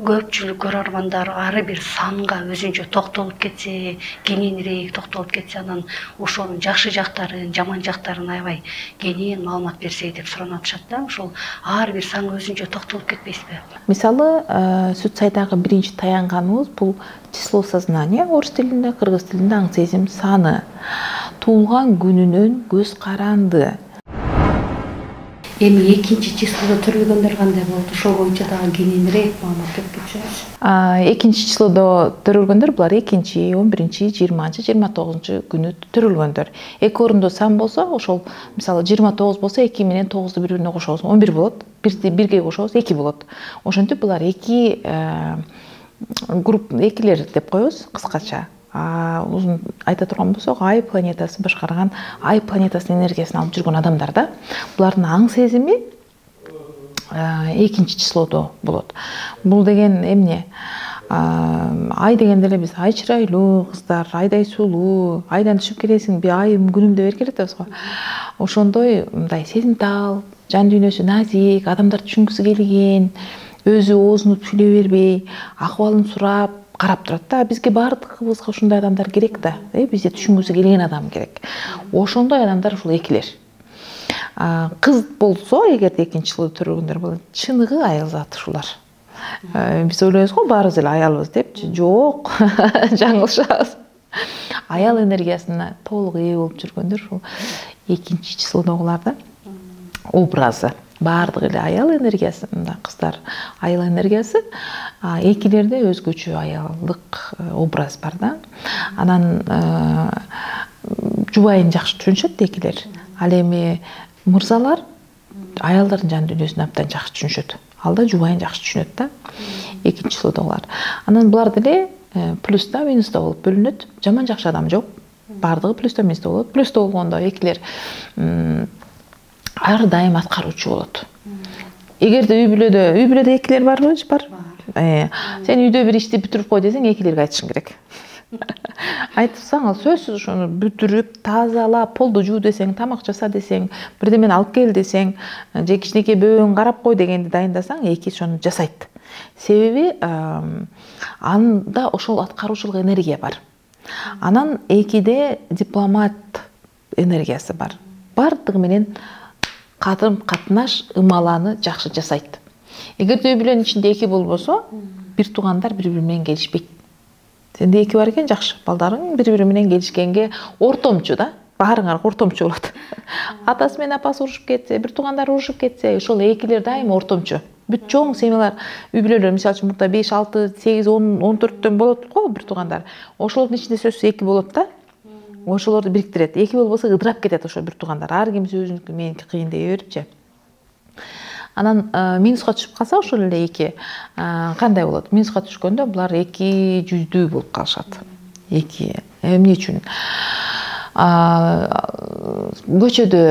көпчүлүк көрөрмандар ары бир санга өзүнчө токтолуп кетсе, кененирээк токтолуп кетсе, анан ошонун жакшы жактарын, жаман жактарын аябай кенен маалымат берсе деп суранып атышат да. Ошол ар бир санга өзүнчө токтолуп кетпейсизби? Мисалы, сүт сайдагы биринчи таянганыбыз бул число сознания, орус тилинде, кыргыз тилинде аң сезим саны. Туулган күнүнөн көз каранды. Эми экинчи числодо төрөлгөндөр кандай болот? Ошол боюнча дагы кененирээк маалымат берип кетсеңиз. Экинчи числодо төрөлгөндөр булар 2-чи, 11-чи, 20-чы, 29-чу күнү төрөлгөндөр. Эки орунду сан болсо, ошол мисалы 29 болсо 2 менен 9-ду бири-бирине кошобуз, 11 болот. 1-ге кошобуз, 2 болот. Ошентип булар эки экилер деп коебуз кыскача. Узун айта турган болсок, Ай планетасы башкарган Ай планетасынын энергиясын алып жүргөн адамдар да. Булардын аң сезими экинчи числодо болот. Бул деген эмне? Ай дегенде эле биз ай чырайлуу кыздар, айдай сулуу, айдан түшүп келесиң, би айым күнүм деп эркелетебиз го. Ошондой мындай сезимтал, жан дүйнөсү назик, адамдар түшүнгүсү келген, өзү оозунуп сүйлөй бербей, акыбалын сурап, карап турат да. Бизге бардыгыбызга ушундай адамдар керек да. Бизде түшүнгүсү келген адам керек. Ошондой адамдар ушул экилер. Кыз болсо, эгерде экинчи числодо төрөлгөндөр болот, чыныгы аял заты ушулар. Биз ойлойбуз го баарыбыз эле аялбыз депчи. Жок, жаңылышабыз. Аял энергиясына толук ээ болуп жүргөндөр ушул экинчи числодогулар да. Образы. Бардыгы эле аял энергиясы, мында кыздар аял энергиясы, экилерде өзгөчө аялдык образ бар да. Анан жубайын жакшы түшүнүшөт экилер. Ал эми мырзалар аялдардын жан дүйнөсүн абдан жакшы түшүнүшөт. Ал да жубайын жакшы түшүнөт да. Экинчи числодогулар. Анан булар деле плюста, минуста болуп бөлүнөт. Жаман жакшы адам жок. Бардыгы плюста, минуста болот. Плюста болгондо экилер ар дайым аткаруучу болот. Эгерде үй бүлөдө экилер барбы? Бар. Сен үйдө бир ишти бүтүрүп кой десең, экилерге айтышың керек. Айтсаң, ал сөзсүз ошону бүтүрүп, тазалап, полду жуу десең, тамак жаса десең, бирдемени алып кел десең, же кичинекей бөбөң карап кой дегенди дайындасаң, эки ошону жасайт. Себеби анда ошол аткаруучулук энергия бар. Анан экиде дипломат энергиясы бар. Бардыгы менен кадым катнаш ымаланы жакшы жасайт. Эгерде үй бүлөнүн ичинде эки болбосо, бир туугандар бири-бири менен келишпейт. Сенде эки бар экен, жакшы. Балдарың бири-бири менен келишкенге ортомчу да. Баарыңар ортомчу болот. Атасы менен апасы урушуп кетсе, бир туугандар урушуп кетсе, ошол экилер дайыма ортомчу. Бүт чоң семьялар, үй бүлөлөр, мисалы үчүн мурда 5, 6, 8, 10, 14төн болот го бир туугандар. Ошолордун ичинде сөзсүз эки болот да. Ошолорду бириктирет. Эки болбосо ыдырап кетет ошо бир туугандар. Ар кимиси өзүнүкү меники кыйын дей берипчи. Анан минуска түшүп калса ошол эле эки кандай болот? Минуска түшкөндө булар эки жүздүү болуп калышат. Эки. Эмне үчүн? Көчөдө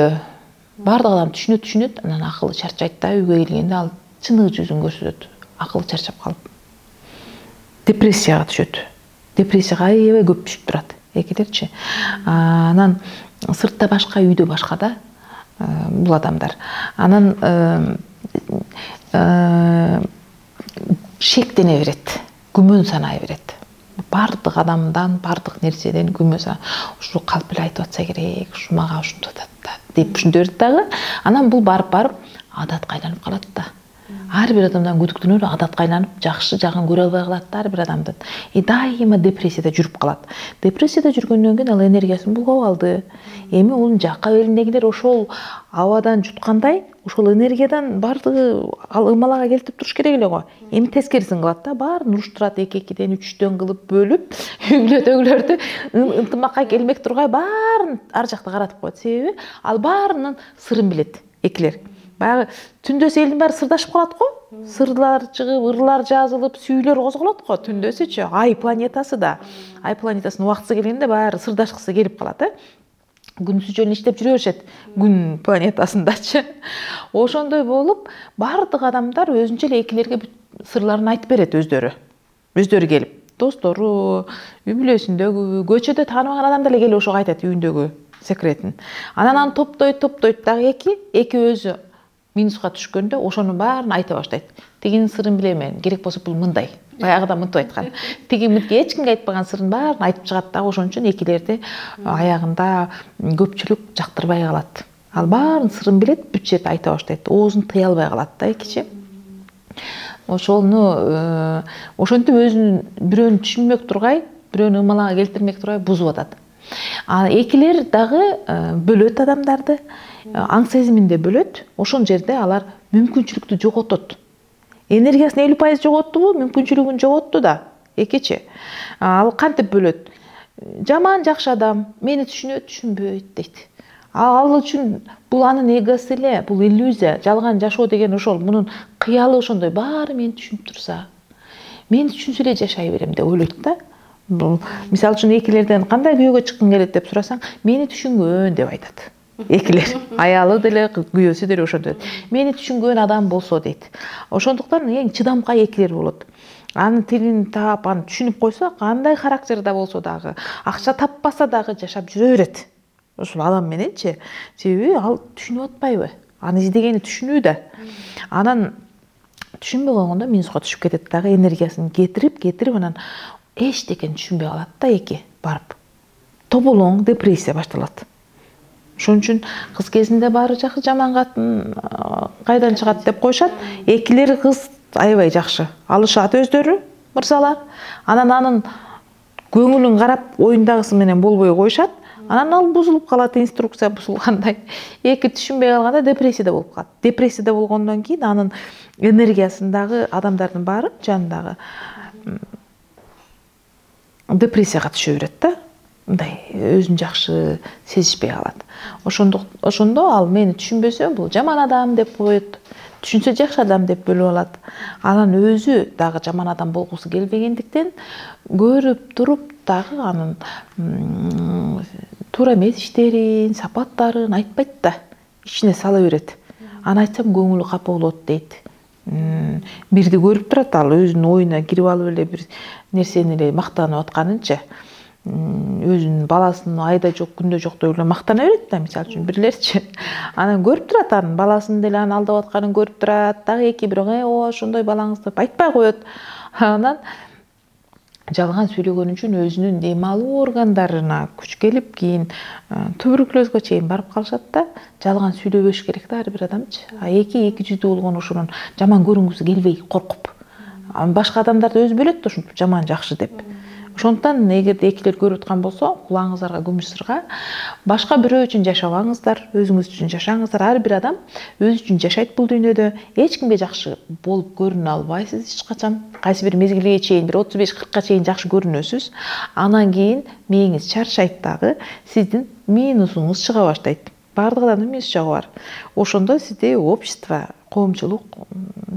бардык адам түшүнөт, анан акылы чарчайт да, үйгө келгенде ал чыныгы жүзүн көрсөтөт. Акылы чарчап калып депрессияга түшөт. Депрессияга аябай көп түшүп турат. Экилерчи. Анан сыртта башка, үйдө башка да бул адамдар. Анан шектене берет, күмөн санай берет. Бардык адамдан, бардык нерседен күмөн санай. Ушу калп эле айтып атса керек, ушу мага ушинтип атат да, деп түшүндү берет дагы. Анан бул барып адатка айланып калат да. Ар бир адамдан күдүктөнөт, адатка айланып, жакшы жагын көрө албай калат да ар бир адамдын. Дайыма депрессияда жүрүп калат. Депрессияда жүргөндөн кийин ал энергиясын булгап алды. Эми онун жакка белиндегилер ошол абадан жуткандай, ошол энергиядан бардыгы ал ымалага келтип туруш керек эле го. Эми тескерисин кылат да, баарын уруштурат, 2-2ден 3-төн кылып бөлүп, үй бүлөдөгүлөрдү ынтымакка келмек тургай баарын ар жакта каратып коет. Себеби ал баарынын сырын билет экилер. Баягы түндөсү элдин баары сырдашып калат го. Сырлар чыгып, ырлар жазылып, сүйүлөр козголот го түндөсүчү. Ай планетасы да. Ай планетасынын убактысы келгенде баары сырдашкысы келип калат, күнсүз жөн иштеп жүрө беришет күн планетасындачы. Ошондой болуп, бардык адамдар өзүнчө эле экилерге сырларын айтып берет өздөрү. Өздөрү келип, достору, үй бүлөсүндөгү, көчөдө тааныбаган адамдар эле келип ошого айтат үйүндөгү секретин. Анан аны топтойт дагы эки өзү минуска түшкөндө ошонун баарын айта баштайт. Тигинин сырын билемен, керек болсо бул мындай. Баягыда мынтип айткан. Тигинге эч кимге айтпаган сырын баарын айтып чыгат да, ошон үчүн экилерди аягында көпчүлүк жактырбай калат. Ал баарын сырын билет, бүт жерде айта баштайт. Оозун тыя албай калат да экичи. Ошону ошентип өзүнүн бирөөнү түшүнмөк тургай, бирөөнү ымалага келтирмек тургай бузуп атат. Экилер дагы бөлөт адамдарды, аң сезиминде бөлөт. Ошол жерде алар мүмкүнчүлүктү жоготот. Энергиясын 50% жоготтубу, мүмкүнчүлүгүн жоготту да, экичи. Ал кантип бөлөт? Жаман жакшы адам мени түшүнөт, түшүнбөйт дейт. Ал үчүн бул анын эгосы эле, бул иллюзия, жалган жашоо деген ошол, мунун кыялы ошондой, баары мени түшүнүп турса, мени түшүнсө эле жашай берем деп ойлойт да. Мисалы үчүн экилерден кандай күйөөгө чыккың келет деп сурасаң, мени түшүнгөн деп айтат. Экилер, аялы деле, күйөөсү деле ошентет. Мени түшүнгөн адам болсо дейт. Ошондуктан эң чыдамкай экилер болот. Анын тилин таап, аны түшүнүп койсо, кандай характерде болсо дагы, акча таппаса дагы жашап жүрө берет. Ошол адам мененчи. Себеби ал түшүнүп атпайбы? Аны издегени түшүнүү да. Анан түшүнбөй койгондо минуска түшүп кетет дагы, энергиясын кетирип, анан эчтекени түшүнбөй калат да эки барып. Тоболоң депрессия башталат. Ошон үчүн кыз кезинде баары жакшы, жаман катын кайдан чыгат деп коюшат. Экилер кыз аябай жакшы. Алышат өздөрү, мырзалар. Анан анын көңүлүн карап, оюндагысы менен болбой коюшат. Анан ал бузулуп калат, инструкция бузулгандай. Эки түшүнбөй калганда депрессияда болуп калат. Депрессияда болгондон кийин анын энергиясындагы адамдардын баары жанындагы депрессияга түшө берет да. Мындай өзүн жакшы сезишпей калат. Ошондо ал мени түшүнбөсө, бул жаман адам деп коет. Түшүнсө жакшы адам деп бөлүп алат. Анан өзү дагы жаман адам болгусу келбегендиктен көрүп туруп дагы анын туура эмес иштерин, сапаттарын айтпайт да. Ичине сала берет. Аны айтсам көңүлү капа болот дейт. Бирди көрүп турат, ал өзүнүн оюна кирип алып эле бир нерсени эле мактанып атканынча, өзүнүн баласын айда жок, күндө жок деп эле мактана берет да, мисалы үчүн бирлерчи. Анан көрүп турат, анын баласын деле аны алдап атканын көрүп турат. Дагы эки бирок ошондой балаңыз деп айтпай коет. Анан жалган сүйлөгөн үчүн өзүнүн дем алуу органдарына күч келип, кийин туберкулезге чейин барып калышат да. Жалган сүйлөбөш керек да ар бир адамчы. Эки жүздүү болгон ошонун жаман көрүнгүсү келбей коркуп. Башка адамдарды өзү бөлөт да ушинтип жаман жакшы деп. Ошондуктан эгерде экилер көрүп аткан болсо, кулагыңыздарга күмүш сырга, башка бирөө үчүн жашабаңыздар, өзүңүз үчүн жашаңыздар. Ар бир адам өзү үчүн жашайт бул дүйнөдө. Эч кимге жакшы болуп көрүнө албайсыз эч качан. Кайсы бир мезгилге чейин, бир 35-40ка чейин жакшы көрүнөсүз. Анан кийин мээңиз чарчайт дагы, сиздин минусуңуз чыга баштайт. Бардык адамдын минус жагы бар. Ошондо сизди общество, коомчулук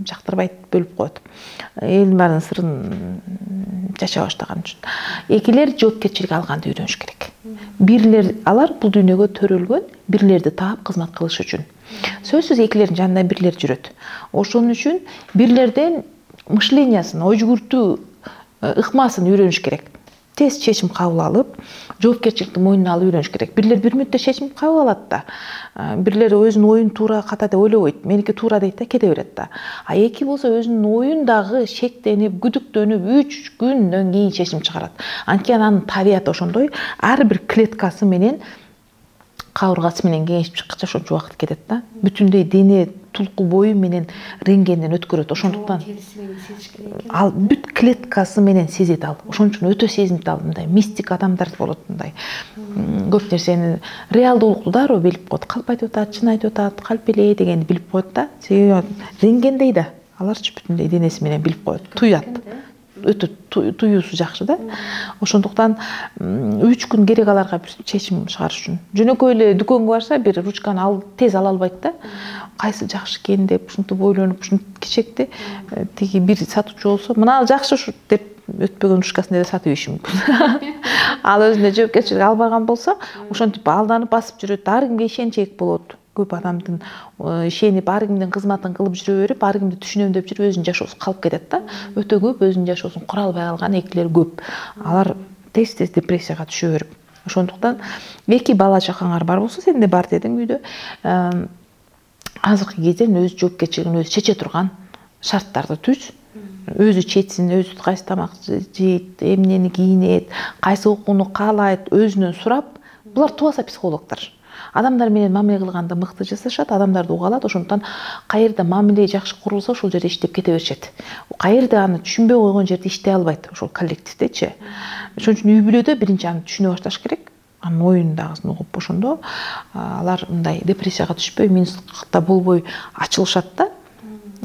жактырбайт, бөлүп коет. Элдин баарынын сырын чача баштаган үчүн. Экилер жоопкерчилик алганды үйрөнүш керек. Бирлер, алар бул дүйнөгө төрөлгөн, бирлерди таап кызмат кылыш үчүн. Сөзсүз экилердин жанында бирлер жүрөт. Ошон үчүн бирлерден мышлениясын, ой жүгүртүү ыкмасын үйрөнүш керек. Тез чечим кабыл алып, жоопкерчиликти мойнуна алып үйрөнүш керек. Бирлер бир мүнөттө чечим кабыл алат да. Бирлер өзүнүн оюн туура ката деп ойлобойт. Меники туура дейт да, кете берет да. Эки болсо өзүнүн оюн дагы шектенип, күдүктөнүп, 3 күндөн кийин чечим чыгарат. Анткени анын табияты ошондой, ар бир клеткасы менен, кабыргасы менен кеңешип чыккача ошончо убакыт кетет да. Бүтүндөй дене тулку бою менен рентгенден өткөрөт. Ошондуктан ал бүт клеткасы менен сезет ал. Ошон үчүн өтө сезимтал, мындай мистик адамдар болот, мындай көп нерсени реалдуулукту дароо билип коет. Калп айтып атат, чын айтып атат, калп эле дегенди билип коет да. Себеби рентгендей да. Аларчы бүтүндөй денеси менен билип коет, туят. Өтө туюусу жакшы да. Ошондуктан 3 күн керек аларга бир чечим чыгарыш үчүн. Жөнөкөй эле дүкөнгө барса, бир ручканы тез ала албайт да. Кайсы жакшы экен деп ушинтип ойлонуп, ушинтип кичекти тиги бир сатуучу болсо, мына жакшы ушу деп өтпөгөн ручкасын эле сатып ийиши мүмкүн. Ал өзүнө жоопкерчилик албаган болсо, ошентип алданып басып жүрөт. Ар кимге ишенчек болот. Көп адамдын ишенип, ар кимдин кызматын кылып жүрө берип, ар кимди түшүнөм деп жүрүп, өзүнүн жашоосун калып кетет да. Өтө көп өзүнүн жашоосун кура албай калган экилер көп. Алар тез-тез депрессияга түшө берип. Ошондуктан эки бала чакаңар бар болсо, сен де бар дедиң үйдө. азыркы кезден өз жоопкерчилигин өзү чече турган шарттарды түз. Өзү чечсин, өзү кайсы тамак жейт, эмнени кийинет, кайсы окууну каалайт, өзүнөн сурап, булар тубаса психологдор. Адамдар менен мамиле кылганда мыкты жасашат, адамдарды уга алат, ошондуктан каерде мамиле жакшы курулса, ошол жерде иштеп кете беришет. Каерде аны түшүнбөй койгон жерде иштей албайт, ошол коллективдечи. Ошон үчүн үй бүлөдө биринчи аны түшүнө башташ керек. Анын оюн дагысын угуп, ошондо алар мындай депрессияга түшпөй, минуска болбой ачылышат да.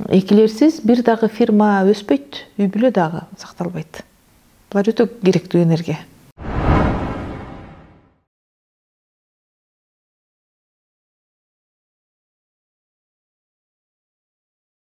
Экилерсиз бир дагы фирма өспөйт, үй бүлө дагы сакталбайт. Булар өтө керектүү энергия.